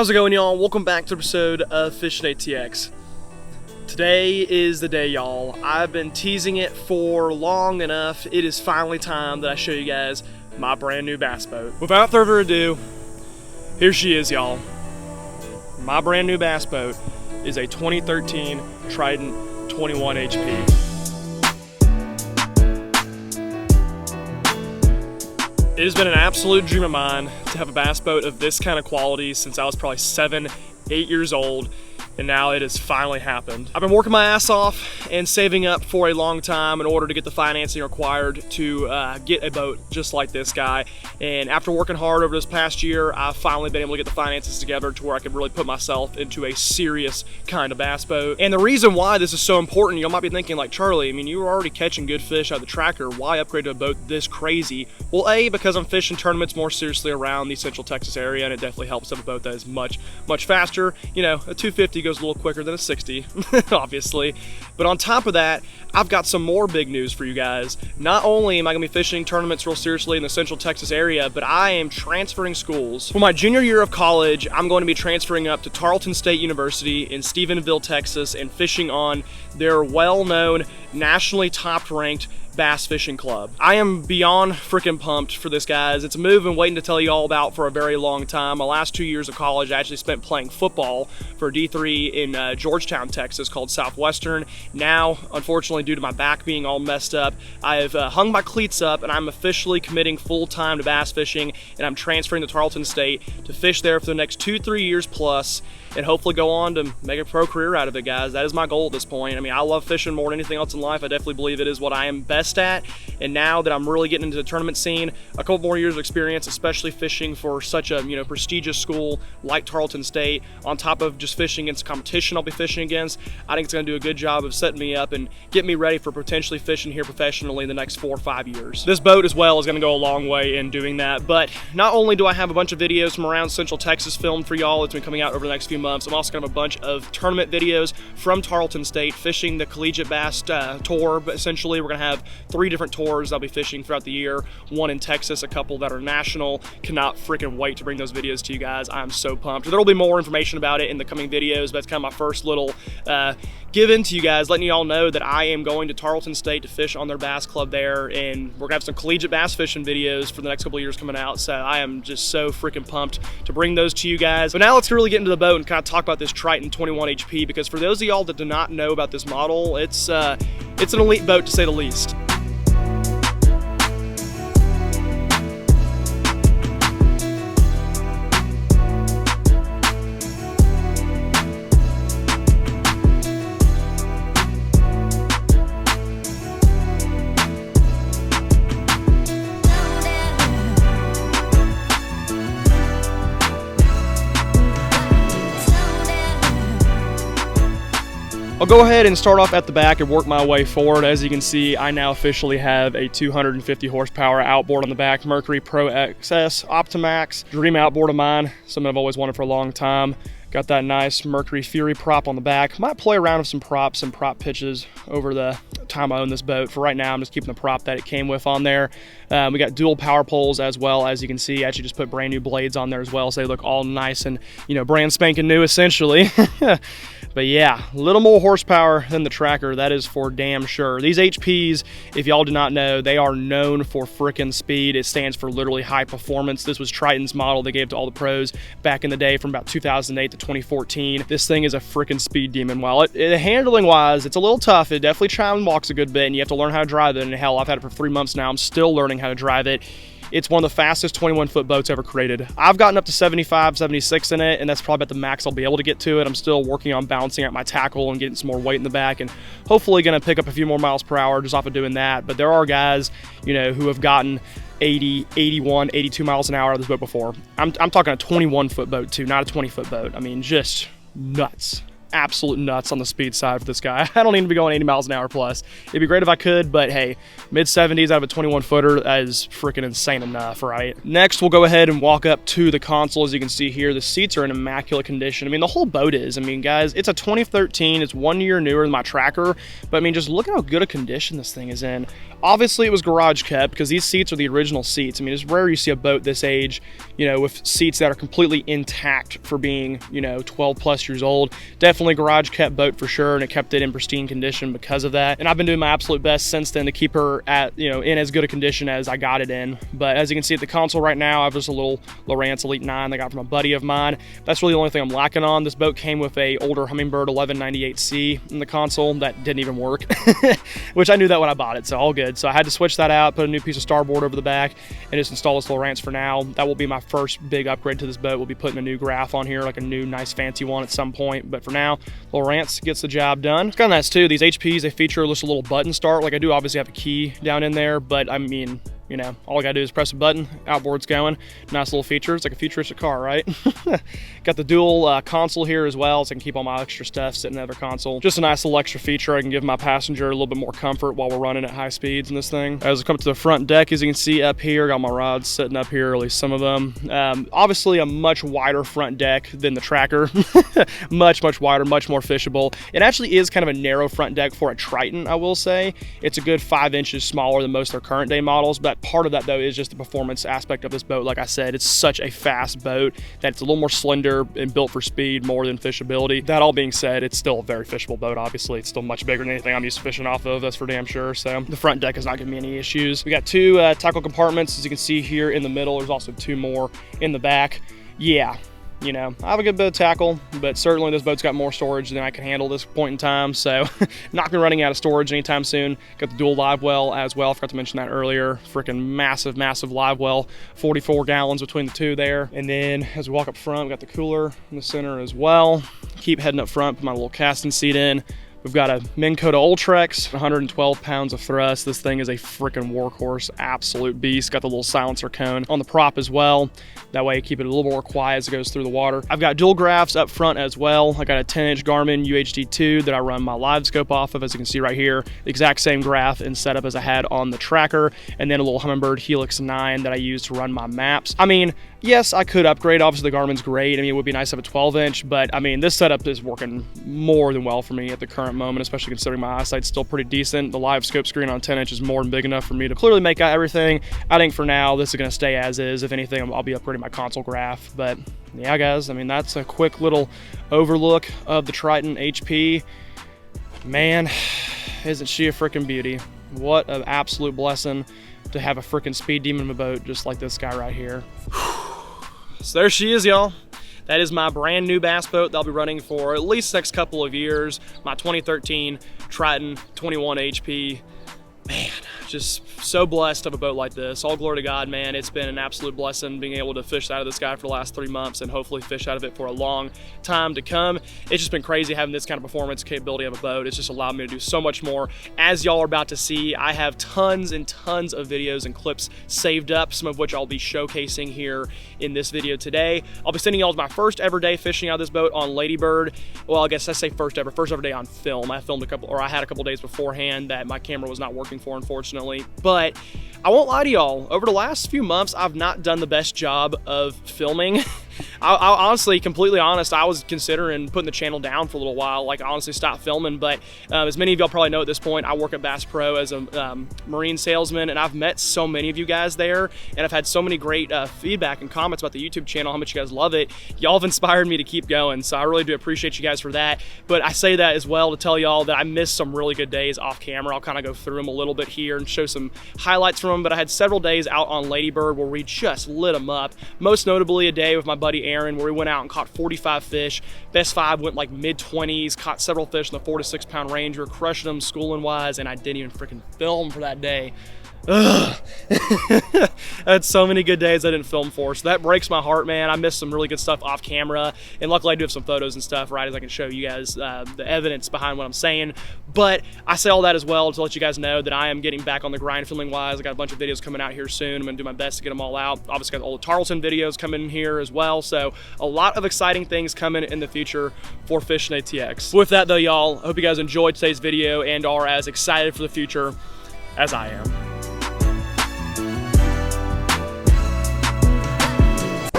How's it going, y'all? Welcome back to an episode of Fishing ATX. Today is the day, y'all. I've been teasing it for long enough. It is finally time that I show you guys my brand new bass boat. Without further ado, here she is, y'all. My brand new bass boat is a 2013 Tarleton 21 HP. It has been an absolute dream of mine to have a bass boat of this kind of quality since I was probably 7, 8 years old, and now it has finally happened. I've been working my ass off and saving up for a long time in order to get the financing required to get a boat just like this guy. And after working hard over this past year, I've finally been able to get the finances together to where I could really put myself into a serious kind of bass boat. And the reason why this is so important, you might be thinking like, Charlie, I mean, you were already catching good fish out of the tracker. Why upgrade to a boat this crazy? Well, A, because I'm fishing tournaments more seriously around the Central Texas area, and it definitely helps to have a boat that is much faster. You know, a 250 goes a little quicker than a 60, obviously. But on top of that, I've got some more big news for you guys. Not only am I going to be fishing tournaments real seriously in the Central Texas area, but I am transferring schools. For my junior year of college, I'm going to be transferring up to Tarleton State University in Stephenville, Texas, and fishing on their well-known, nationally top-ranked bass fishing club. I am beyond freaking pumped for this, guys. It's a move I've been waiting to tell you all about for a very long time. My last 2 years of college, I actually spent playing football for D3 in Georgetown, Texas, called Southwestern. Now, unfortunately, due to my back being all messed up, I have hung my cleats up, and I'm officially committing full-time to bass fishing, and I'm transferring to Tarleton State to fish there for the next 2-3 years plus, and hopefully go on to make a pro career out of it, guys. That is my goal at this point. I mean, I love fishing more than anything else in life. I definitely believe it is what I am best at, and now that I'm really getting into the tournament scene, a couple more years of experience, especially fishing for such a prestigious school like Tarleton State, on top of just fishing against competition I'll be fishing against, I think it's going to do a good job of setting me up and get me ready for potentially fishing here professionally in the next 4 or 5 years. This boat as well is going to go a long way in doing that. But not only do I have a bunch of videos from around Central Texas filmed for y'all, it's been coming out over the next few months, I'm also going to have a bunch of tournament videos from Tarleton State fishing the Collegiate Bass Tour. But essentially, we're going to have 3 different tours I'll be fishing throughout the year, one in Texas, a couple that are national. Cannot freaking wait to bring those videos to you guys. I'm so pumped. There will be more information about it in the coming videos, but it's kind of my first little give in to you guys, letting you all know that I am going to Tarleton State to fish on their bass club there, and we're gonna have some collegiate bass fishing videos for the next couple of years coming out. So I am just so freaking pumped to bring those to you guys. But now let's really get into the boat and kind of talk about this Tarleton 21 HP, because for those of y'all that do not know about this model, it's an elite boat to say the least. I'll go ahead and start off at the back and work my way forward. As you can see, I now officially have a 250 horsepower outboard on the back, Mercury Pro XS Optimax, dream outboard of mine, something I've always wanted for a long time. Got that nice Mercury Fury prop on the back. Might play around with some props and prop pitches over the time I own this boat. For right now, I'm just keeping the prop that it came with on there. We got dual power poles as well, as you can see. I actually just put brand new blades on there as well, so they look all nice and, brand spanking new essentially. But yeah, a little more horsepower than the tracker, that is for damn sure. These HPs, if y'all do not know, they are known for frickin' speed. It stands for literally high performance. This was Triton's model they gave to all the pros back in the day from about 2008 to 2014. This thing is a frickin' speed demon. While handling wise, it's a little tough. It definitely chimes and walks a good bit, and you have to learn how to drive it. And hell, I've had it for 3 months now. I'm still learning how to drive it. It's one of the fastest 21-foot boats ever created. I've gotten up to 75, 76 in it, and that's probably about the max I'll be able to get to it. I'm still working on balancing out my tackle and getting some more weight in the back, and hopefully going to pick up a few more miles per hour just off of doing that. But there are guys, who have gotten 80, 81, 82 miles an hour out of this boat before. I'm talking a 21-foot boat too, not a 20-foot boat. I mean, just nuts. absolute nuts on the speed side for this guy. I don't need to be going 80 miles an hour plus. It'd be great if I could, but hey, mid-70s out of a 21 footer, that is freaking insane enough, right? Next, we'll go ahead and walk up to the console. As you can see here, the seats are in immaculate condition. I mean, the whole boat is. I mean, guys, it's a 2013. It's 1 year newer than my tracker, but I mean, just look at how good a condition this thing is in. Obviously, it was garage kept because these seats are the original seats. I mean, it's rare you see a boat this age, you know, with seats that are completely intact for being, you know, 12 plus years old. Definitely garage kept boat for sure, and it kept it in pristine condition because of that. And I've been doing my absolute best since then to keep her at, you know, in as good a condition as I got it in. But as you can see at the console right now, I have just a little Lowrance Elite 9 that I got from a buddy of mine. That's really the only thing I'm lacking on. This boat came with a older Humminbird 1198C in the console that didn't even work, which I knew that when I bought it, so all good. So I had to switch that out, put a new piece of starboard over the back, and just install this Lowrance for now. That will be my first big upgrade to this boat. We'll be putting a new graph on here, like a new nice fancy one at some point. But for now, Lowrance gets the job done. It's kind of nice too. These HPs, they feature just a little button start. Like I do obviously have a key down in there, but I mean, you know, all I gotta do is press a button, outboard's going. Nice little feature. It's like a futuristic car, right? Got the dual console here as well, so I can keep all my extra stuff sitting in the other console. Just a nice little extra feature. I can give my passenger a little bit more comfort while we're running at high speeds in this thing. As I come to the front deck, as you can see up here, got my rods sitting up here, or at least some of them. Obviously a much wider front deck than the tracker. much wider, much more fishable. It actually is kind of a narrow front deck for a Triton, I will say. It's a good 5 inches smaller than most of their current day models, but part of that though is just the performance aspect of this boat. Like I said, it's such a fast boat that it's a little more slender and built for speed more than fishability. That all being said, it's still a very fishable boat. Obviously, it's still much bigger than anything I'm used to fishing off of, that's for damn sure. So the front deck is not giving me any issues. We got two tackle compartments, as you can see here in the middle. There's also 2 more in the back. Yeah, you know, I have a good bit of tackle, but certainly this boat's got more storage than I can handle at this point in time, so not gonna be running out of storage anytime soon. Got the dual live well as well, I forgot to mention that earlier. Freaking massive live well, 44 gallons between the two there. And then as we walk up front, we got the cooler in the center as well. Keep heading up front, put my little casting seat in. We've got a Minn Kota Ultrex, 112 pounds of thrust. This thing is a freaking workhorse, absolute beast. Got the little silencer cone on the prop as well. That way, keep it a little more quiet as it goes through the water. I've got dual graphs up front as well. I got a 10-inch Garmin UHD2 that I run my live scope off of, as you can see right here. The exact same graph and setup as I had on the tracker. And then a little Humminbird Helix 9 that I use to run my maps. I mean, yes, I could upgrade. Obviously, the Garmin's great. I mean, it would be nice to have a 12-inch, but I mean, this setup is working more than well for me at the current moment, especially considering my eyesight's still pretty decent. The live scope screen on 10-inch is more than big enough for me to clearly make out everything. I think for now, this is going to stay as is. If anything, I'll be upgrading my console graph. But yeah, guys, I mean, that's a quick little overlook of the Triton HP. Man, isn't she a freaking beauty? What an absolute blessing to have a freaking speed demon in a boat just like this guy right here. So there she is, y'all. That is my brand new bass boat that I'll be running for at least the next couple of years. My 2013 Triton 21 HP. Man, just so blessed to have a boat like this. All glory to God, man. It's been an absolute blessing being able to fish out of this guy for the last 3 months and hopefully fish out of it for a long time to come. It's just been crazy having this kind of performance capability of a boat. It's just allowed me to do so much more. As y'all are about to see, I have tons and tons of videos and clips saved up, some of which I'll be showcasing here in this video today. I'll be sending y'all my first ever day fishing out of this boat on Ladybird. Well, I guess I say first ever day on film. I filmed I had a couple days beforehand that my camera was not working for, unfortunately. But I won't lie to y'all, over the last few months, I've not done the best job of filming. I'll honestly, completely honest, I was considering putting the channel down for a little while, like honestly stop filming, but as many of y'all probably know at this point, I work at Bass Pro as a marine salesman, and I've met so many of you guys there, and I've had so many great feedback and comments about the YouTube channel, how much you guys love it. Y'all have inspired me to keep going, so I really do appreciate you guys for that. But I say that as well to tell y'all that I missed some really good days off camera. I'll kind of go through them a little bit here and show some highlights from them, but I had several days out on Ladybird where we just lit them up. Most notably a day with my buddy Aaron where we went out and caught 45 fish. Best 5 went like mid-20s, caught several fish in the 4 to 6 pound range. We were crushing them schooling wise, and I didn't even freaking film for that day. Ugh. I had so many good days I didn't film for, so that breaks my heart, man. I missed some really good stuff off camera, and luckily I do have some photos and stuff, right, as I can show you guys the evidence behind what I'm saying. But I say all that as well to let you guys know that I am getting back on the grind filming wise. I got a bunch of videos coming out here soon. I'm gonna do my best to get them all out. Obviously got all the Tarleton videos coming in here as well, so a lot of exciting things coming in the future for Fishing ATX. With that though, y'all, I hope you guys enjoyed today's video and are as excited for the future as I am.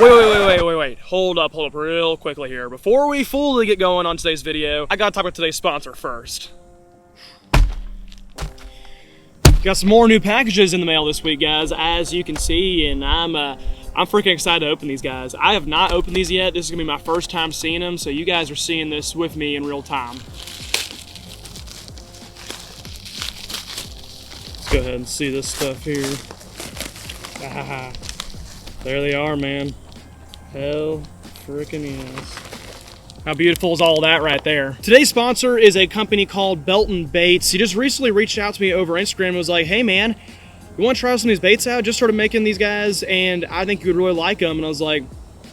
Wait. Hold up real quickly here. Before we fully get going on today's video, I gotta talk about today's sponsor first. Got some more new packages in the mail this week, guys, as you can see, and I'm freaking excited to open these, guys. I have not opened these yet. This is gonna be my first time seeing them, so you guys are seeing this with me in real time. Let's go ahead and see this stuff here. Ah, there they are, man. Hell freaking yes. How beautiful is all that right there? Today's sponsor is a company called Belton Baits. He just recently reached out to me over Instagram and was like, hey man, you want to try some of these baits out? Just started making these guys and I think you would really like them. And I was like,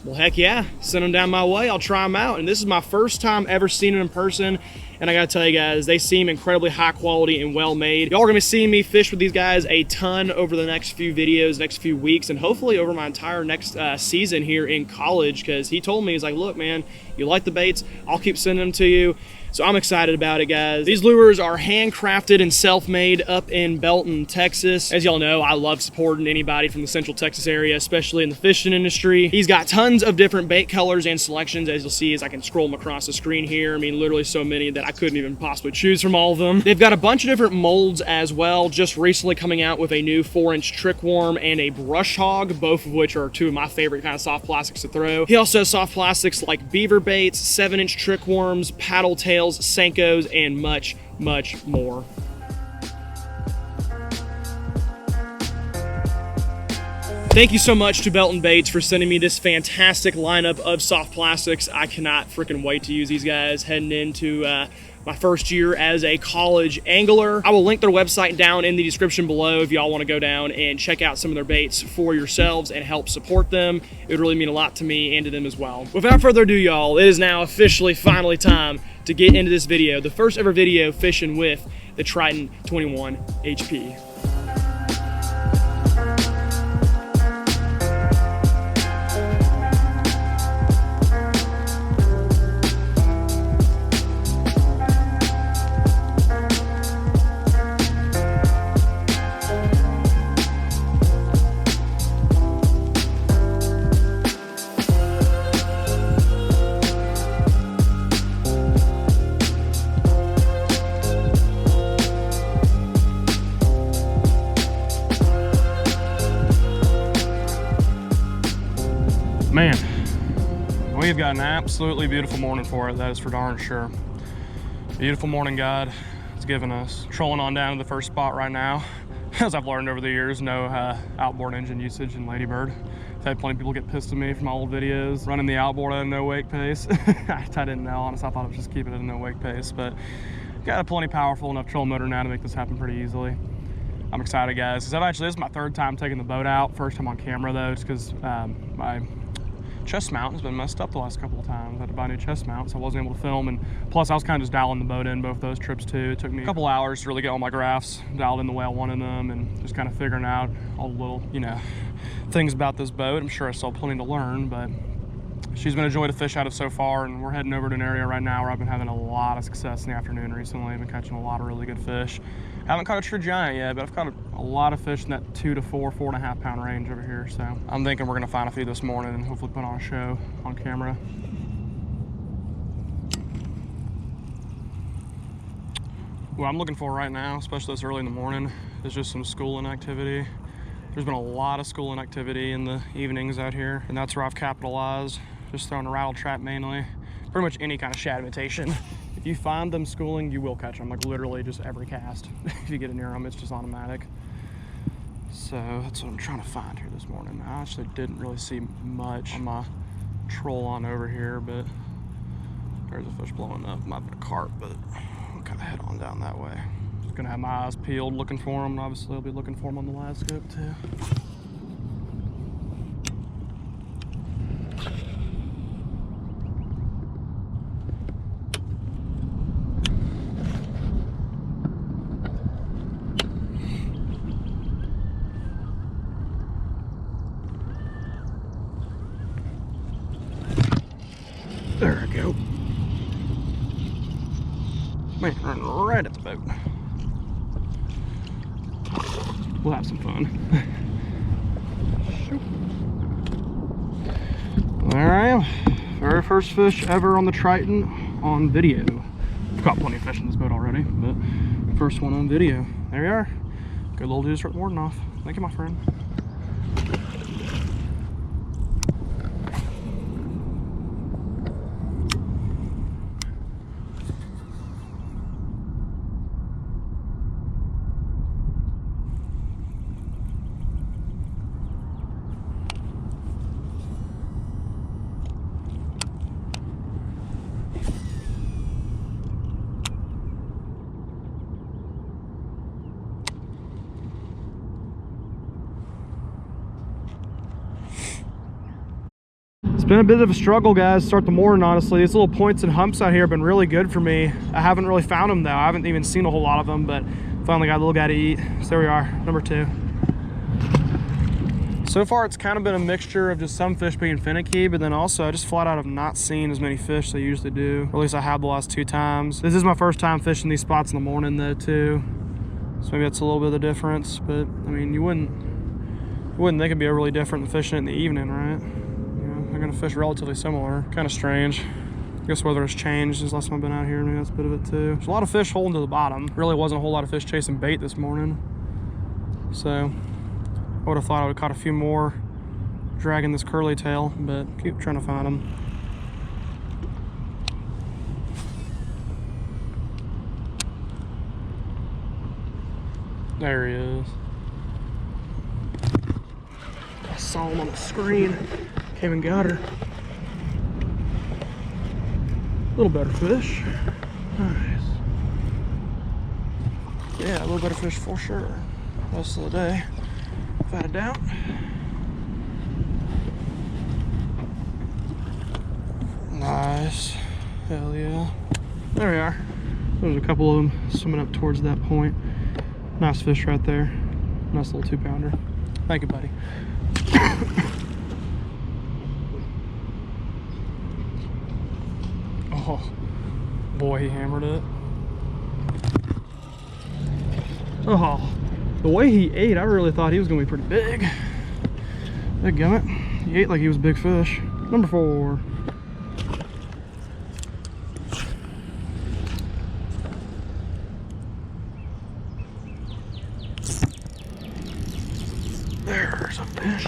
well, heck yeah, send them down my way. I'll try them out. And this is my first time ever seeing them in person. And I gotta tell you guys, they seem incredibly high quality and well made. Y'all are gonna be seeing me fish with these guys a ton over the next few videos, next few weeks, and hopefully over my entire next season here in college, because he told me, he's like, look man, you like the baits, I'll keep sending them to you. So I'm excited about it, guys. These lures are handcrafted and self-made up in Belton, Texas. As y'all know, I love supporting anybody from the Central Texas area, especially in the fishing industry. He's got tons of different bait colors and selections, as you'll see as I can scroll them across the screen here. I mean, literally so many that I couldn't even possibly choose from all of them. They've got a bunch of different molds as well, just recently coming out with a new 4-inch trick worm and a brush hog, both of which are two of my favorite kind of soft plastics to throw. He also has soft plastics like beaver baits, 7-inch trick worms, paddle tails, Senkos, and much more. Thank you so much to Belton Baits for sending me this fantastic lineup of soft plastics. I cannot freaking wait to use these guys heading into my first year as a college angler. I will link their website down in the description below if y'all want to go down and check out some of their baits for yourselves and help support them. It would really mean a lot to me and to them as well. Without further ado, y'all, it is now officially finally time to get into this video, the first ever video fishing with the Tarleton 21 HP. Man, we've got an absolutely beautiful morning for it, that is for darn sure. Beautiful morning God has given us. Trolling on down to the first spot right now. As I've learned over the years, no outboard engine usage in Ladybird. I've had plenty of people get pissed at me from my old videos, running the outboard at a no wake pace. I didn't know, honestly, I thought it was just keeping it at a no wake pace, but got a plenty powerful enough trolling motor now to make this happen pretty easily. I'm excited, guys, because this is my third time taking the boat out. First time on camera though, just because my chest mount has been messed up the last couple of times. I had to buy a new chest mount, so I wasn't able to film, and plus I was kind of just dialing the boat in both those trips too. It took me a couple hours to really get all my graphs dialed in the way I wanted them, and just kind of figuring out all the little, things about this boat. I'm sure I still have plenty to learn, but she's been a joy to fish out of so far, and we're heading over to an area right now where I've been having a lot of success in the afternoon recently. I've been catching a lot of really good fish. Haven't caught a true giant yet, but I've caught a lot of fish in that 2 to 4, 4.5 pound range over here. So I'm thinking we're gonna find a few this morning and hopefully put on a show on camera. What I'm looking for right now, especially this early in the morning, is just some schooling activity. There's been a lot of schooling activity in the evenings out here, and that's where I've capitalized. Just throwing a rattle trap mainly. Pretty much any kind of shad imitation. If you find them schooling, you will catch them. Like literally just every cast. If you get it near them, it's just automatic. So that's what I'm trying to find here this morning. I actually didn't really see much on my troll on over here, but there's a fish blowing up. Might be a carp, but I'll kind of head on down that way. Just gonna have my eyes peeled looking for them, and obviously I'll be looking for them on the live scope too. There we go. Man, running right at the boat. We'll have some fun. There I am. Very first fish ever on the Triton on video. I've caught plenty of fish in this boat already, but first one on video. There you are. Good little dude to start the warden off. Thank you, my friend. It's been a bit of a struggle, guys, to start the morning, honestly. These little points and humps out here have been really good for me. I haven't really found them, though. I haven't even seen a whole lot of them, but finally got a little guy to eat. So there we are, number 2. So far, it's kind of been a mixture of just some fish being finicky, but then also I just flat out have not seen as many fish as I usually do, or at least I have the last 2 times. This is my first time fishing these spots in the morning, though, too. So maybe that's a little bit of the difference, but I mean, you wouldn't think it'd be really different than fishing it in the evening, right? They're gonna fish relatively similar. Kind of strange. I guess weather has changed since last time I've been out here. Maybe that's a bit of it too. There's a lot of fish holding to the bottom. Really wasn't a whole lot of fish chasing bait this morning. So I would have thought I would have caught a few more dragging this curly tail, but keep trying to find them. There he is. I saw him on the screen. Came and got her. A little better fish. Nice. Yeah, a little better fish for sure. Rest of the day, without a doubt. Nice. Hell yeah. There we are. There's a couple of them swimming up towards that point. Nice fish right there. Nice little 2-pounder. Thank you, buddy. Oh, boy, he hammered it. Oh, the way he ate, I really thought he was gonna be pretty big. Dadgummit. He ate like he was a big fish. Number 4. There's a fish.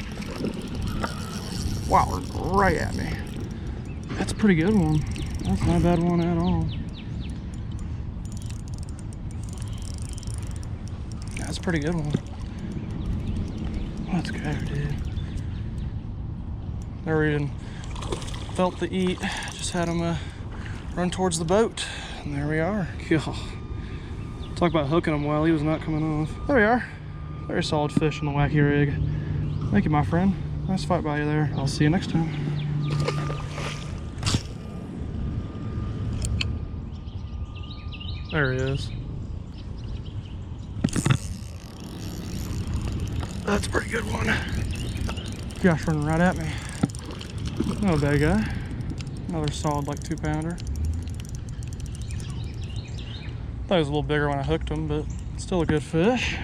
Wow, right at me. That's a pretty good one. That's not a bad one at all. That's a pretty good one. Let's go, dude. There he felt the eat. Just had him run towards the boat. And there we are. Talk about hooking him while he was not coming off. There we are. Very solid fish on the wacky rig. Thank you, my friend. Nice fight by you there. I'll see you next time. There he is. That's a pretty good one. Gosh, running right at me. Not a bad guy. Another solid like 2-pounder. Thought he was a little bigger when I hooked him, but still a good fish.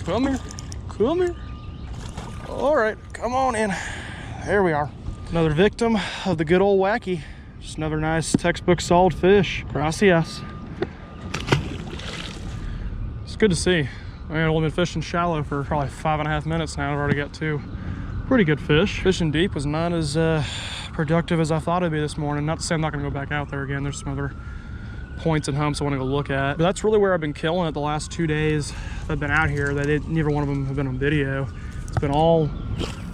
Come here, come here. All right, come on in. There we are. Another victim of the good old wacky. Just another nice textbook solid fish. Gracias. It's good to see. I mean, I've only been fishing shallow for probably 5.5 minutes now. I've already got 2 pretty good fish. Fishing deep was not as productive as I thought it'd be this morning. Not to say I'm not gonna go back out there again. There's some other points and humps I want to go look at, but that's really where I've been killing it the last 2 days I've been out here. Neither one of them have been on video. It's been all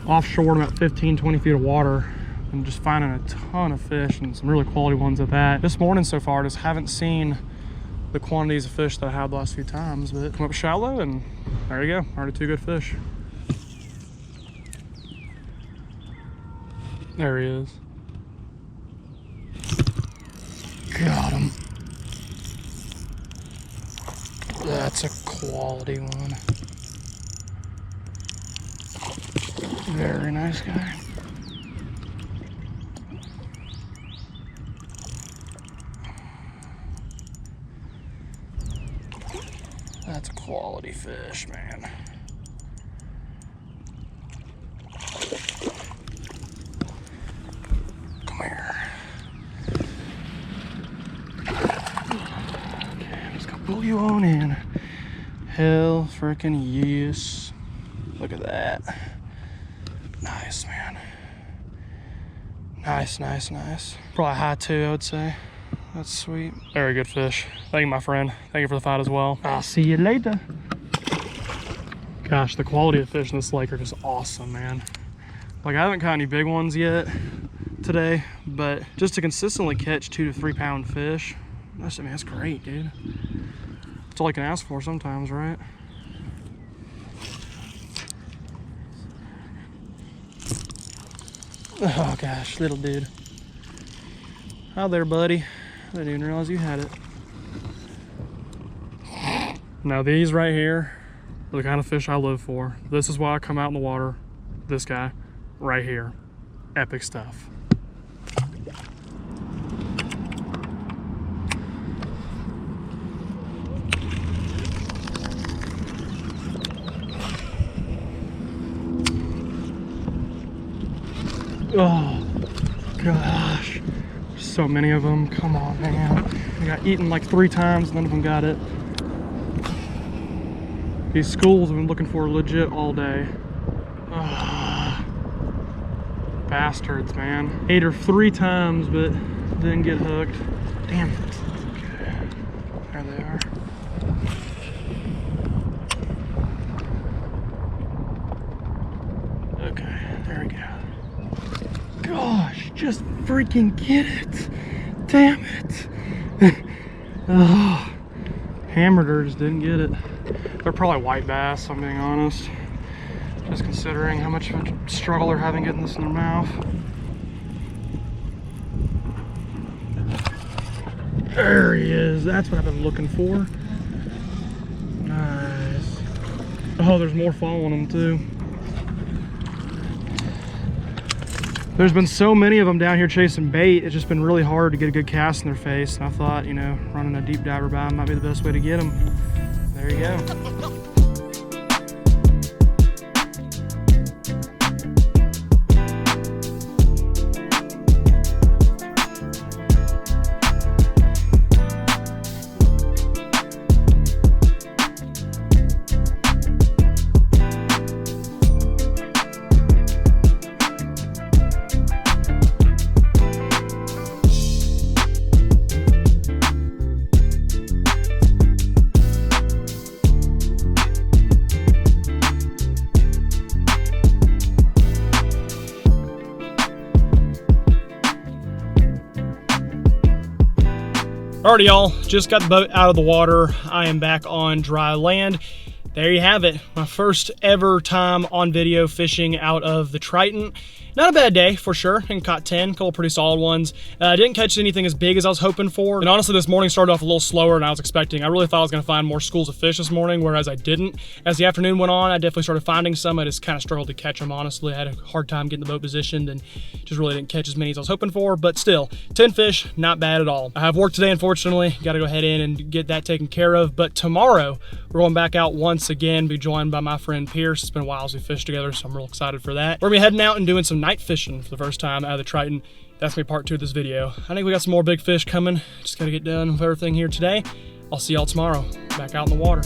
offshore in about 15-20 feet of water, and just finding a ton of fish and some really quality ones at that. This morning so far, just haven't seen the quantities of fish that I had the last few times, but come up shallow and there you go, already 2 good fish. There he is. Got him. That's a quality one. Very nice guy. That's a quality fish, man. Come here. Okay, I'm just gonna pull you on in. Hell frickin' yes. Look at that. Nice, man. Nice, nice, nice. Probably high 2, I would say. That's sweet. Very good fish. Thank you, my friend. Thank you for the fight as well. I'll see you later. Gosh, the quality of fish in this lake are just awesome, man. Like, I haven't caught any big ones yet today, but just to consistently catch 2 to 3 pound fish, that's great, dude. That's all I can ask for sometimes, right? Oh gosh, little dude. Hi there, buddy. I didn't even realize you had it. Now these right here are the kind of fish I live for. This is why I come out in the water. This guy right here. Epic stuff. Oh gosh, there's so many of them. Come on, man. I got eaten like 3 times, none of them got it. These schools I've been looking for legit all day. Bastards, man. Ate her 3 times, but didn't get hooked. Damn it. Okay. There they are. Okay, there we go. Gosh, just freaking get it. Damn it. Oh, hammered her, just didn't get it. They're probably white bass, if I'm being honest. Just considering how much of a struggle they're having getting this in their mouth. There he is. That's what I've been looking for. Nice. Oh, there's more following them too. There's been so many of them down here chasing bait, it's just been really hard to get a good cast in their face. And I thought, you know, running a deep diver by them might be the best way to get them. There you go. Alrighty, y'all, just got the boat out of the water. I am back on dry land. There you have it, my first ever time on video fishing out of the Tarleton. Not a bad day for sure, and caught 10, a couple pretty solid ones. Didn't catch anything as big as I was hoping for. And honestly, this morning started off a little slower than I was expecting. I really thought I was gonna find more schools of fish this morning, whereas I didn't. As the afternoon went on, I definitely started finding some. I just kind of struggled to catch them, honestly. I had a hard time getting the boat positioned and just really didn't catch as many as I was hoping for, but still, 10 fish, not bad at all. I have work today, unfortunately. Gotta go head in and get that taken care of, but tomorrow, we're going back out once again, be joined by my friend Pierce. It's been a while since we fished together, so I'm real excited for that. We're gonna be heading out and doing some night fishing for the first time out of the Tarleton. That's gonna be part 2 of this video. I think we got some more big fish coming. Just gotta get done with everything here today. I'll see y'all tomorrow, back out in the water.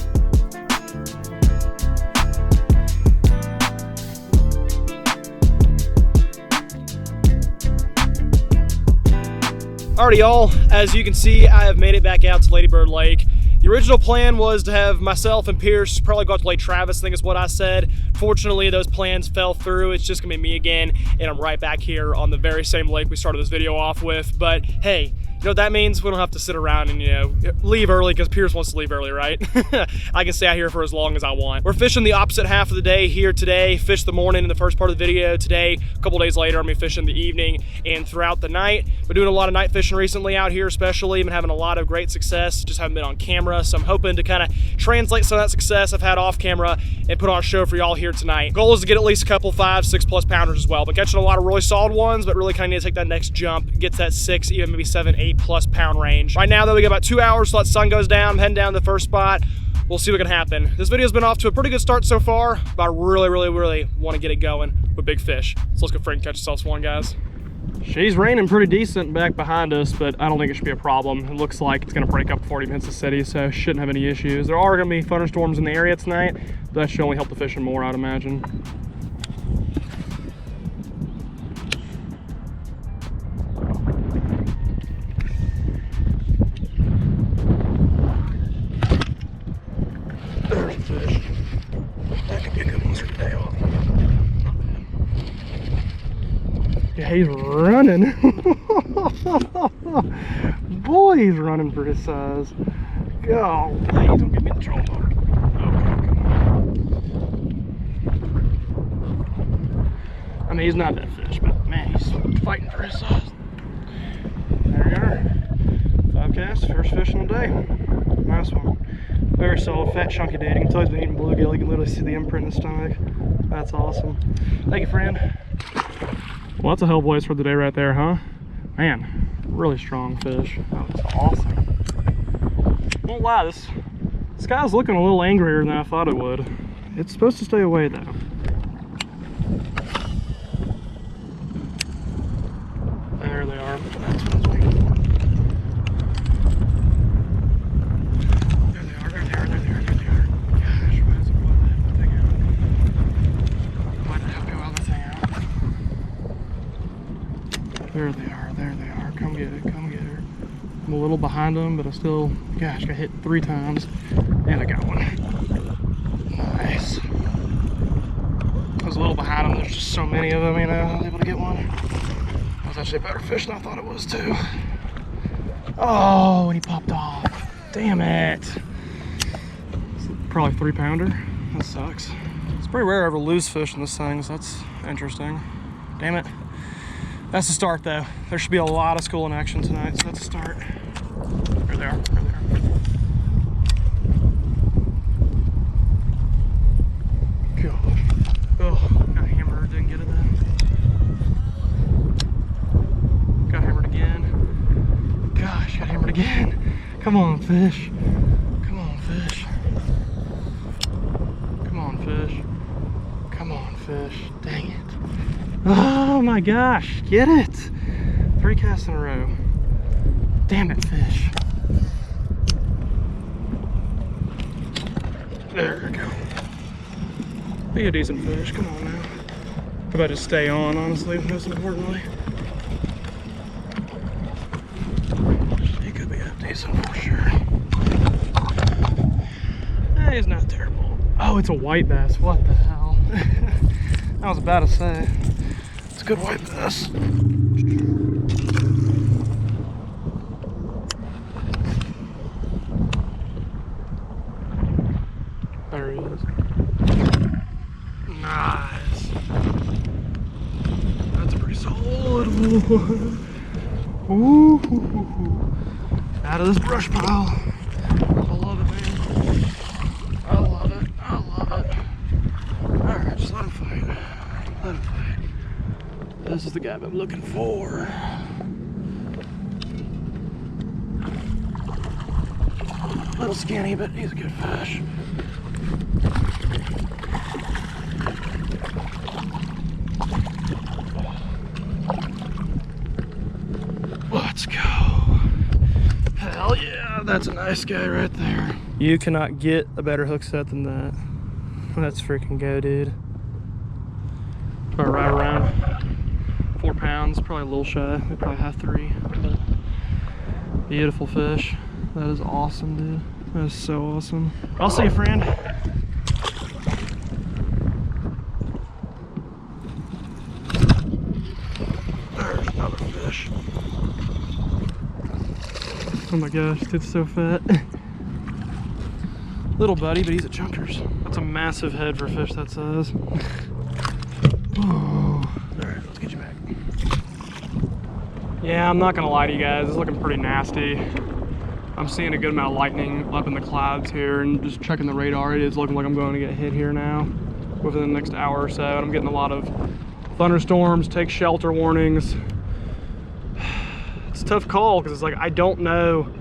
Alrighty, y'all, as you can see, I have made it back out to Lady Bird Lake. The original plan was to have myself and Pierce probably go out to Lake Travis, I think is what I said. Unfortunately, those plans fell through. It's just gonna be me again, and I'm right back here on the very same lake we started this video off with. But hey, you know what that means? We don't have to sit around and, you know, leave early because Pierce wants to leave early, right? I can stay out here for as long as I want. We're fishing the opposite half of the day here today. Fished the morning in the first part of the video today. A couple days later, I'm gonna be fishing the evening and throughout the night. Been doing a lot of night fishing recently out here, especially. Been having a lot of great success. Just haven't been on camera, so I'm hoping to kind of translate some of that success I've had off camera and put on a show for y'all here tonight. Goal is to get at least a couple 5, 6+ pounders as well. Been catching a lot of really solid ones, but really kind of need to take that next jump, get to that 6, even maybe 7, 8+ pound range. Right now though, we got about 2 hours till that sun goes down. I'm heading down to the first spot. We'll see what can happen. This video's been off to a pretty good start so far, but I really want to get it going with big fish. So let's go freaking catch ourselves one, guys. She's raining pretty decent back behind us, but I don't think it should be a problem. It looks like it's gonna break up before it even hits the city, so shouldn't have any issues. There are gonna be thunderstorms in the area tonight, but that should only help the fishing more, I'd imagine. There's a fish. That could be a good one for today off. Yeah, he's running. Boy, he's running for his size. Golly, don't get me in trouble. Okay, come on. I mean, he's not that fish, but man, he's fighting for his size. There we are. 5 casts, first fish in the day. Nice one. Very solid, fat, chunky dude. You can tell he's been eating bluegill. You can literally see the imprint in his stomach. That's awesome. Thank you, friend. Well, that's a hell boys for the day right there, huh? Man, really strong fish. That was awesome. Won't lie, this guy's looking a little angrier than I thought it would. It's supposed to stay away though. There they are. That's what I was waiting for. There they are. Gosh, why does it blow that thing out? Why did I have to go out that thing out? There they are, come get it, come get her. I'm a little behind them, but I still, gosh, got hit 3 times, and I got one. Nice. I was a little behind them, there's just so many of them, you know, I was able to get one. That was actually a better fish than I thought it was too. Oh, and he popped off. Damn it. It's probably 3 pounder, that sucks. It's pretty rare I ever lose fish in this thing, so that's interesting. Damn it. That's the start though. There should be a lot of schooling action tonight, so that's a start. There they are, there they are. Gosh. Oh, got hammered, didn't get it then. Got hammered again. Gosh, got hammered again. Come on, fish. Come on, fish. Come on, fish. Come on, fish. Dang it. Oh my gosh, get it! 3 casts in a row. Damn it, fish. There we go. Be a decent fish, come on now. How about just stay on, honestly, most importantly. He could be half decent for sure. He's not terrible. Oh, it's a white bass, what the hell? I was about to say. It's a good white bass. There he is. Nice. That's a pretty solid one. Ooh, out of this brush pile. I love it, man. I love it. I love it. Alright, just let him fight. Let him fight. This is the guy I've been looking for. A little skinny, but he's a good fish. Let's go. Hell yeah, that's a nice guy right there. You cannot get a better hook set than that. Let's freaking go, dude. Probably right around 4 pounds, probably a little shy, maybe probably half 3, but beautiful fish. That is awesome, dude. That is so awesome. I'll see you, friend. fish. Oh my gosh, dude's so fat. Little buddy, but he's a chunkers. That's a massive head for a fish that size. Oh. Alright, let's get you back. Yeah, I'm not gonna lie to you guys, it's looking pretty nasty. I'm seeing a good amount of lightning up in the clouds here, and just checking the radar, it is looking like I'm going to get hit here now within the next hour or so. And I'm getting a lot of thunderstorms, take shelter warnings. It's a tough call because it's like, I don't know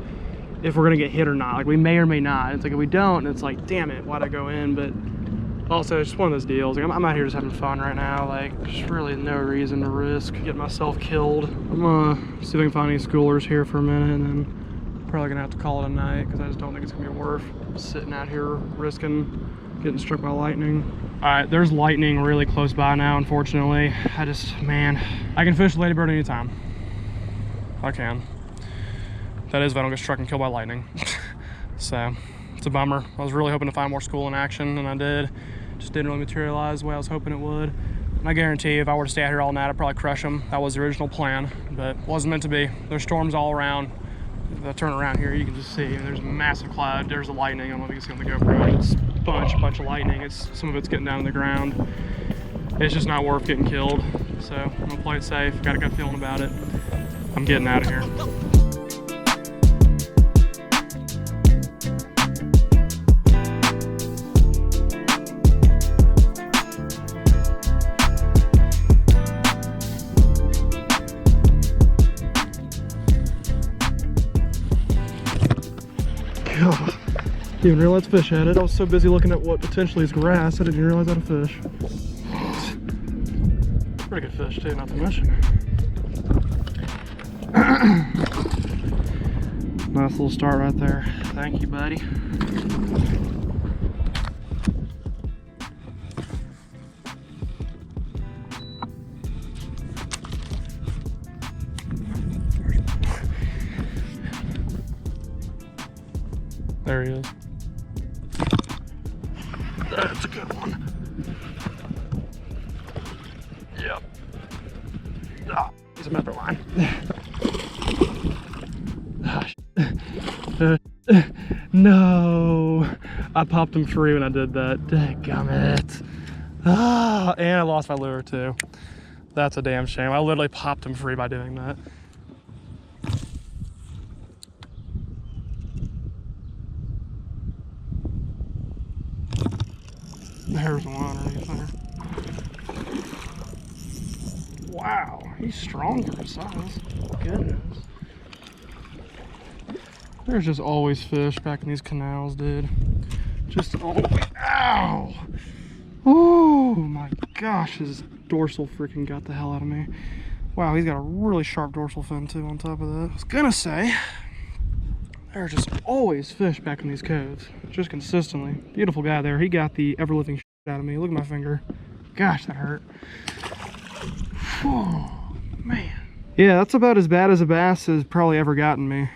if we're gonna get hit or not. Like, we may or may not. It's like, if we don't, it's like, damn it, why'd I go in? But also, it's just one of those deals. Like, I'm out here just having fun right now. Like, there's really no reason to risk getting myself killed. I'm gonna see if I can find any schoolers here for a minute, and then probably gonna have to call it a night because I just don't think it's gonna be worth sitting out here risking getting struck by lightning. All right, there's lightning really close by now, unfortunately. Man, I can fish ladybird anytime. I can. That is if I don't get struck and killed by lightning. So, it's a bummer. I was really hoping to find more school in action, and I did. Just didn't really materialize the way I was hoping it would. And I guarantee you, if I were to stay out here all night, I'd probably crush them. That was the original plan, but it wasn't meant to be. There's storms all around. If I turn around here, you can just see there's a massive cloud. There's the lightning. I don't know if you can see on the GoPro. It's a bunch of lightning. Some of it's getting down to the ground. It's just not worth getting killed. So I'm gonna play it safe. Got a good feeling about it. I'm getting out of here. God, didn't even realize fish had it. I was so busy looking at what potentially is grass, I didn't even realize I had a fish. Pretty good fish too, not to mention. Nice little start right there. Thank you, buddy. There he is. That's a good one. Yep. Ah, he's a metro line. No, I popped him free when I did that. Dadgummit. Ah, and I lost my lure too. That's a damn shame. I literally popped him free by doing that. There's one underneath there. Wow, he's strong for his size. Goodness. There's just always fish back in these canals, dude. Just always. Ow! Oh my gosh, his dorsal freaking got the hell out of me. Wow, he's got a really sharp dorsal fin too on top of that. I was gonna say, there are just always fish back in these coves, just consistently. Beautiful guy there. He got the ever-living shit out of me. Look at my finger. Gosh, that hurt. Oh, man. Yeah, that's about as bad as a bass has probably ever gotten me.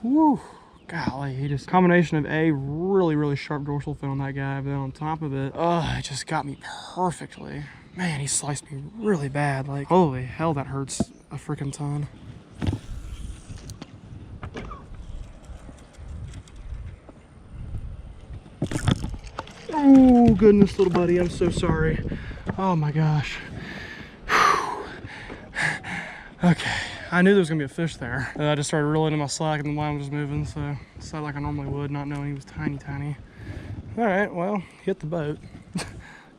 Woo. Golly, he just, combination of a really sharp dorsal fin on that guy, but then on top of it, it just got me perfectly. Man, he sliced me really bad. Like, holy hell, that hurts a freaking ton. Oh, goodness, little buddy, I'm so sorry. Oh my gosh. Whew. Okay, I knew there was gonna be a fish there. I just started reeling in my slack and the line was moving, so I sat like I normally would, not knowing he was tiny. All right, well, hit the boat.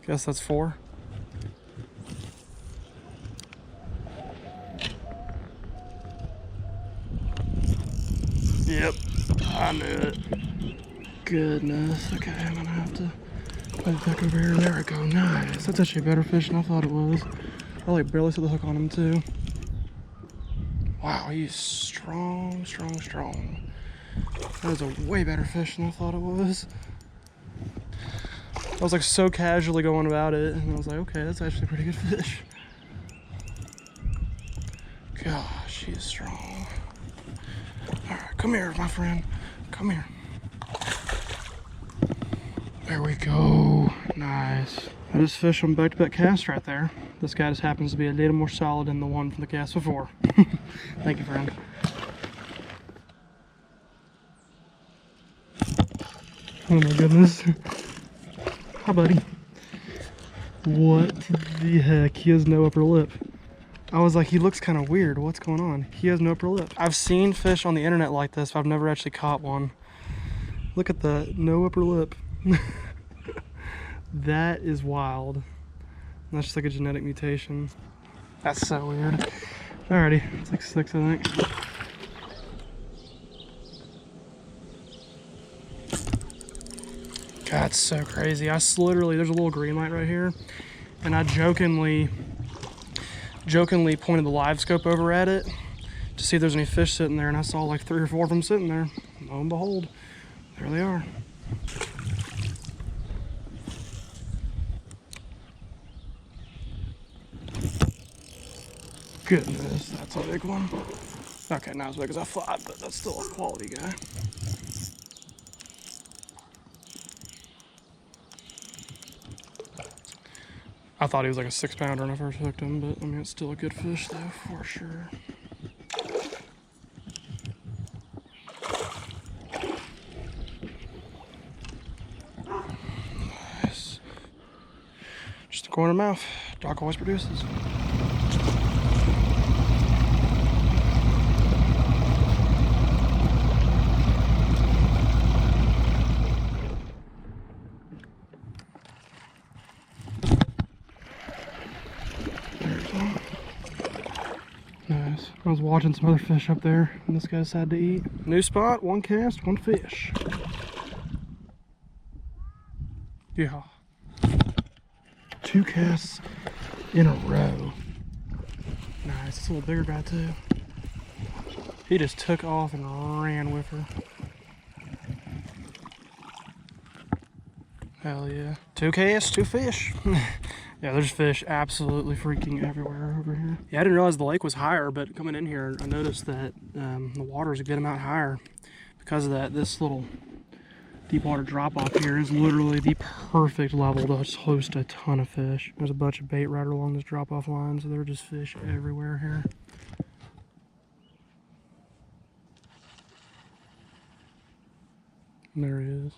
Guess that's 4. Yep, I knew it. Goodness, okay, I'm gonna have to put it back over here. There we go, nice. That's actually a better fish than I thought it was. I like barely set the hook on him too. Wow, he's strong. That was a way better fish than I thought it was. I was like so casually going about it, and I was like, okay, that's actually a pretty good fish. Gosh, he is strong. All right, come here, my friend. Come here. There we go. Nice. I just fished on back-to-back cast right there. This guy just happens to be a little more solid than the one from the cast before. Thank you, friend. Oh my goodness. Hi, buddy. What the heck? He has no upper lip. I was like, he looks kind of weird. What's going on? He has no upper lip. I've seen fish on the internet like this, but I've never actually caught one. Look at that. No upper lip. That is wild. That's just like a genetic mutation. That's so weird. Alrighty, it's like 6, I think. God, it's so crazy. Literally, there's a little green light right here, and I jokingly pointed the live scope over at it to see if there's any fish sitting there, and I saw like 3 or 4 of them sitting there. Lo and behold, there they are. Goodness, that's a big one. Okay, not as big as I thought, but that's still a quality guy. I thought he was like a 6-pounder when I first hooked him, but I mean, it's still a good fish though, for sure. Nice. Just a corner mouth. Doc always produces. Nice. I was watching some other fish up there, and this guy decided to eat. New spot, 1 cast, 1 fish. Yeah. 2 casts in a row. Nice. It's a little bigger guy too. He just took off and ran with her. Hell yeah. 2 casts, 2 fish. Yeah, there's fish absolutely freaking everywhere over here. Yeah, I didn't realize the lake was higher, but coming in here, I noticed that the water's a good amount higher. Because of that, this little deep water drop off here is literally the perfect level to host a ton of fish. There's a bunch of bait right along this drop off line, so there are just fish everywhere here. And there he is.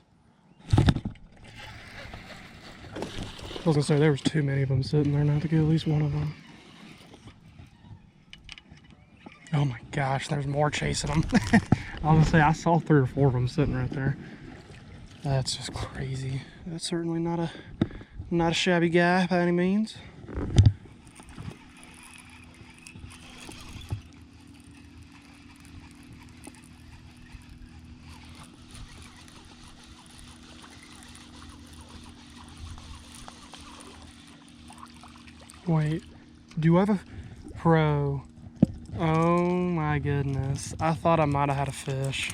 I was gonna say there was too many of them sitting there not to get at least one of them. Oh my gosh, there's more chasing them. I was gonna say I saw 3 or 4 of them sitting right there. That's just crazy. That's certainly not a shabby guy by any means. Wait, do I have a pro? Oh my goodness. I thought I might have had a fish.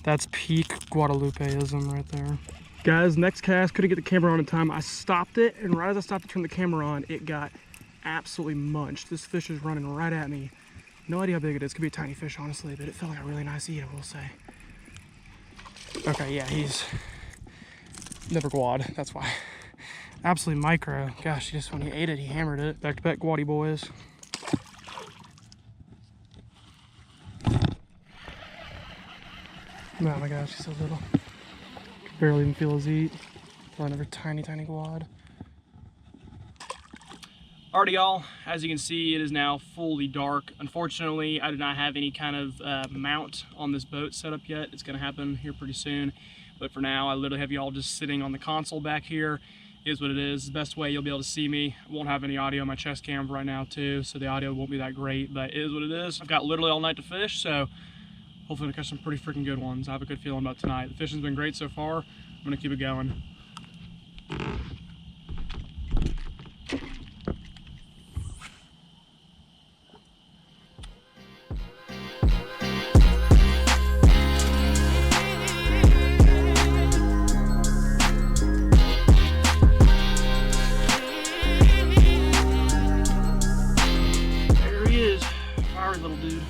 That's peak Guadalupeism right there. Guys, next cast, couldn't get the camera on in time. I stopped it, and right as I stopped to turn the camera on, it got absolutely munched. This fish is running right at me. No idea how big it is. Could be a tiny fish, honestly, but it felt like a really nice eat, I will say. Okay, yeah, he's never guad, that's why. Absolutely micro. Gosh, just when he ate it, he hammered it. Back to back guaddy boys. Oh my gosh, he's so little. Can barely even feel his eat. Probably another tiny, tiny guad. Alrighty, y'all. As you can see, it is now fully dark. Unfortunately, I did not have any kind of mount on this boat set up yet. It's gonna happen here pretty soon. But for now, I literally have y'all just sitting on the console back here. Is what it is. The best way you'll be able to see me. I won't have any audio on my chest cam right now too, so the audio won't be that great, but it is what it is. I've got literally all night to fish, so hopefully I'll catch some pretty freaking good ones. I have a good feeling about tonight. The fishing's been great so far. I'm gonna keep it going. Little dude.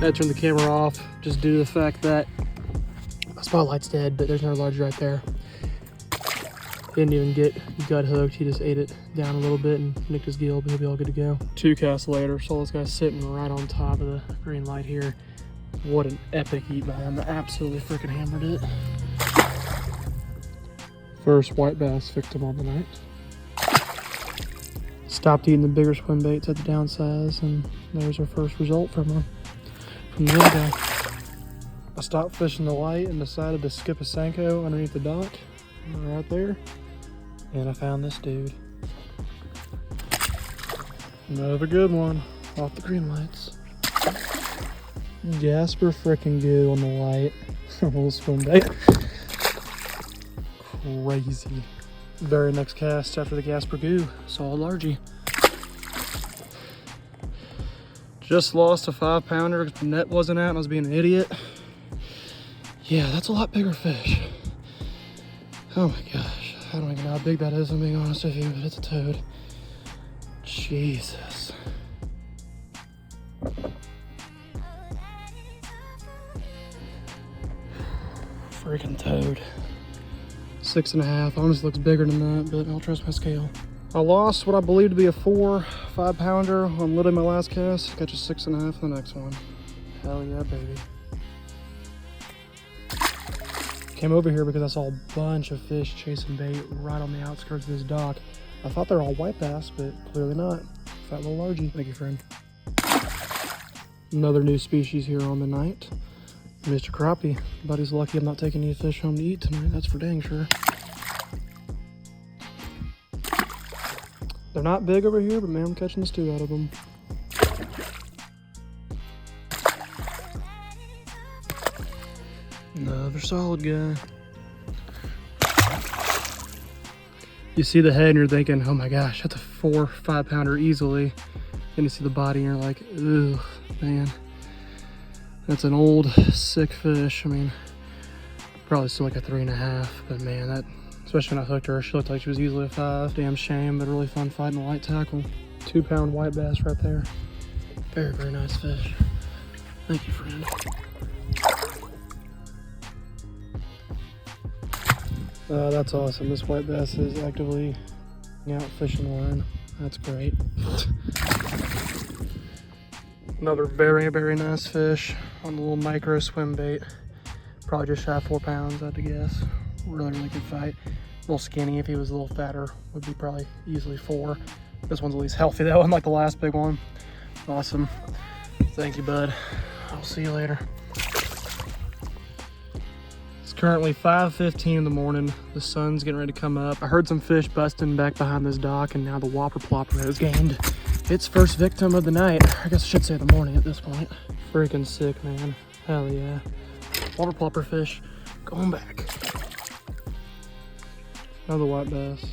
I turned the camera off just due to the fact that my spotlight's dead, but there's another large right there. Didn't even get gut hooked. He just ate it down a little bit and nicked his gill, but he'll be all good to go. 2 casts later, saw this guy sitting right on top of the green light here. What an epic eat by him. Absolutely freaking hammered it. First white bass victim on the night. Stopped eating the bigger swim baits at the downsize, and there's our first result from the other guy. I stopped fishing the light and decided to skip a Senko underneath the dock right there. And I found this dude. Another good one off the green lights. Jasper frickin' goo on the light. A little swim bait. Crazy. Very next cast after the Jasper goo, saw a largie. Just lost a 5-pounder because the net wasn't out and I was being an idiot. Yeah, that's a lot bigger fish. Oh my gosh. I don't even know how big that is, I'm being honest with you, but it's a toad. Jesus. Freaking toad. 6.5, almost looks bigger than that, but I'll trust my scale. I lost what I believe to be a 4-5-pounder on literally my last cast. Got you 6.5 the next one. Hell yeah, baby. Came over here because I saw a bunch of fish chasing bait right on the outskirts of this dock. I thought they were all white bass, but clearly not. Fat little largie. Thank you, friend. Another new species here on the night. Mr. Crappie. Buddy's lucky I'm not taking any fish home to eat tonight, that's for dang sure. They're not big over here, but man, I'm catching the stew out of them. Another solid guy. You see the head and you're thinking, oh my gosh, that's a 4-5-pounder easily. And you see the body and you're like, ugh, man. That's an old, sick fish. I mean, probably still like a 3.5, but man, that, especially when I hooked her, she looked like she was easily a 5. Damn shame, but really fun fighting the light tackle. 2-pound white bass right there. Very, very nice fish. Thank you, friend. That's awesome. This white bass is actively out fishing the line. That's great. Another very, very nice fish on the little micro swim bait. Probably just shy of 4 pounds, I'd guess. Really, really good fight. A little skinny. If he was a little fatter, would be probably easily 4. This one's at least healthy though, unlike the last big one. Awesome. Thank you, bud. I'll see you later. It's currently 5:15 in the morning. The sun's getting ready to come up. I heard some fish busting back behind this dock, and now the whopper plopper has gained its first victim of the night. I guess I should say the morning at this point. Freaking sick, man. Hell yeah. Whopper plopper fish going back. Another white bass.